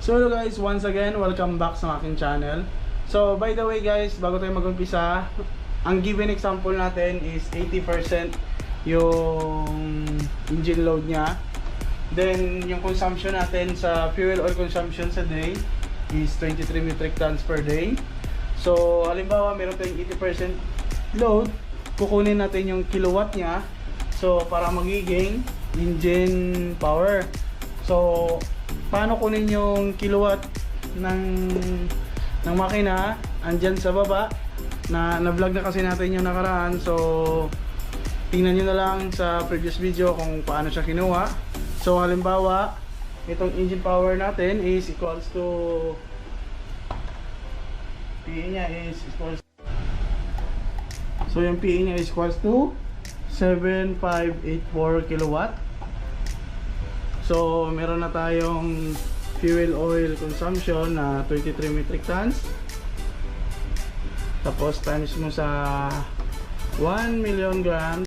So hello guys, once again, welcome back sa aking channel. So by the way guys, bago tayo mag-umpisa, ang given example natin is 80% yung engine load niya. Then yung consumption natin sa fuel oil consumption sa day is 23 metric tons per day. So halimbawa meron tayong 80% load, kukunin natin yung kilowatt niya. So para magiging engine power. So paano kunin yung kilowatt ng makina? Andyan sa baba na vlog na kasi natin yung nakaraan. So tingnan nyo na lang sa previous video kung paano siya kinuha. So halimbawa itong engine power natin is equals to PE nya is equals, so yung PE nya is equals to 7584 kilowatt. So meron na tayong fuel oil consumption na 23 metric tons. Tapos times mo sa 1 million grams.